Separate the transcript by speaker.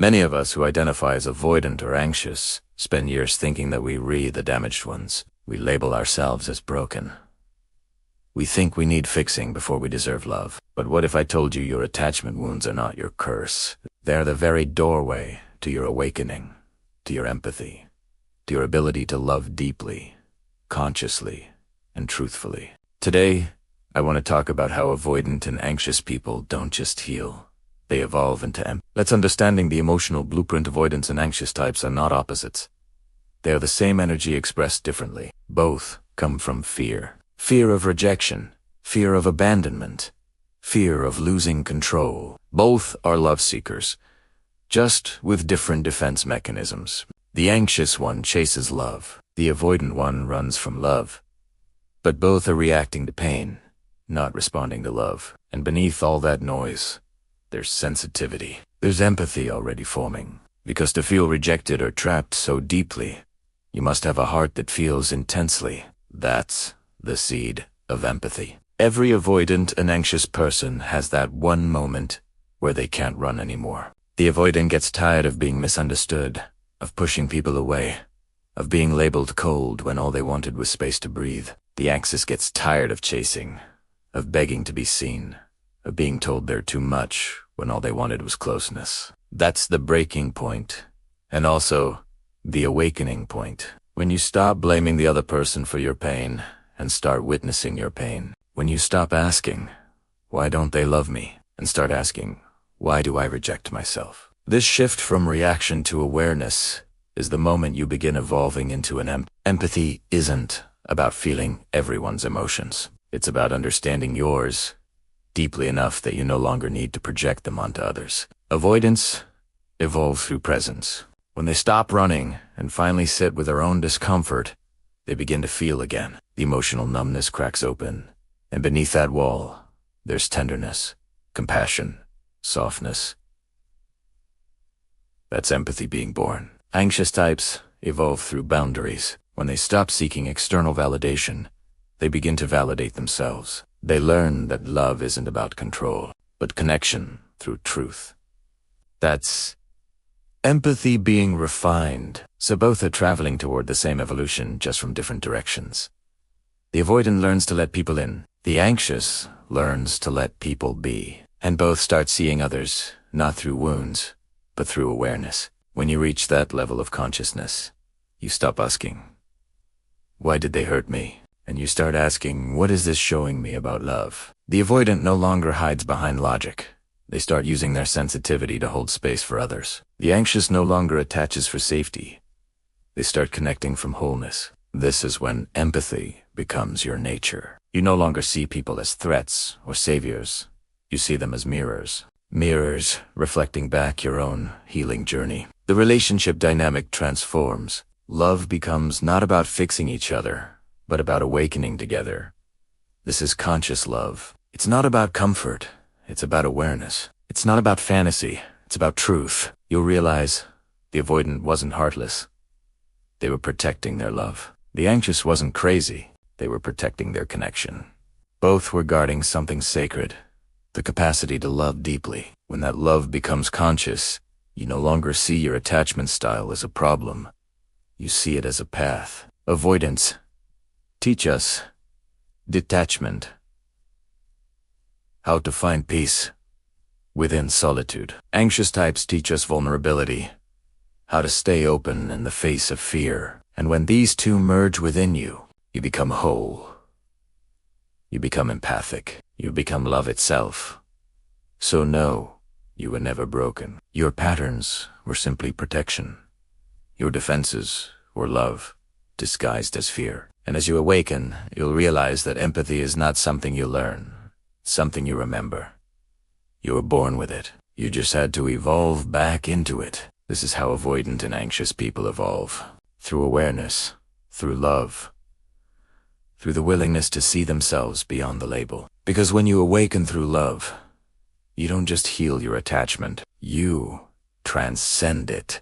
Speaker 1: Many of us who identify as avoidant or anxious spend years thinking that we read the damaged ones. We label ourselves as broken. We think we need fixing before we deserve love. But what if I told you your attachment wounds are not your curse? They're the very doorway to your awakening, to your empathy, to your ability to love deeply, consciously, and truthfully. Today, I want to talk about how avoidant and anxious people don't just heal. They evolve into empathy. Let's understanding the emotional blueprint. Avoidance and anxious types are not opposites. They are the same energy expressed differently. Both come from fear. Fear of rejection, fear of abandonment, fear of losing control. Both are love seekers, just with different defense mechanisms. The anxious one chases love. The avoidant one runs from love. But both are reacting to pain, not responding to love. And beneath all that noise, there's sensitivity. There's empathy already forming. Because to feel rejected or trapped so deeply, you must have a heart that feels intensely. That's the seed of empathy. Every avoidant and anxious person has that one moment where they can't run anymore. The avoidant gets tired of being misunderstood, of pushing people away, of being labeled cold when all they wanted was space to breathe. The anxious gets tired of chasing, of begging to be seen, of being told they're too much when all they wanted was closeness. That's the breaking point, and also the awakening point. When you stop blaming the other person for your pain and start witnessing your pain. When you stop asking, why don't they love me? And start asking, why do I reject myself? This shift from reaction to awareness is the moment you begin evolving into an empathy isn't about feeling everyone's emotions. It's about understanding yours deeply enough that you no longer need to project them onto others. Avoidants evolve through presence. When they stop running and finally sit with their own discomfort, they begin to feel again. The emotional numbness cracks open, and beneath that wall, there's tenderness, compassion, softness. That's empathy being born. Anxious types evolve through boundaries. When they stop seeking external validation, they begin to validate themselves. They learn that love isn't about control, but connection through truth. That's empathy being refined. So both are traveling toward the same evolution, just from different directions. The avoidant learns to let people in. The anxious learns to let people be. And both start seeing others, not through wounds, but through awareness. When you reach that level of consciousness, you stop asking, why did they hurt me? And you start asking, what is this showing me about love? The avoidant no longer hides behind logic. They start using their sensitivity to hold space for others. The anxious no longer attaches for safety. They start connecting from wholeness. This is when empathy becomes your nature. You no longer see people as threats or saviors. You see them as mirrors. Mirrors reflecting back your own healing journey. The relationship dynamic transforms. Love becomes not about fixing each other, but about awakening together. This is conscious love. It's not about comfort. It's about awareness. It's not about fantasy. It's about truth. You'll realize the avoidant wasn't heartless. They were protecting their love. The anxious wasn't crazy. They were protecting their connection. Both were guarding something sacred, the capacity to love deeply. When that love becomes conscious, you no longer see your attachment style as a problem. You see it as a path. Avoidants teach us detachment, how to find peace within solitude. Anxious types teach us vulnerability, how to stay open in the face of fear. And when these two merge within you, you become whole. You become empathic. You become love itself. So no, you were never broken. Your patterns were simply protection. Your defenses were love, disguised as fear. And as you awaken, you'll realize that empathy is not something you learn, it's something you remember. You were born with it. You just had to evolve back into it. This is how avoidant and anxious people evolve. Through awareness, through love, through the willingness to see themselves beyond the label. Because when you awaken through love, you don't just heal your attachment, you transcend it.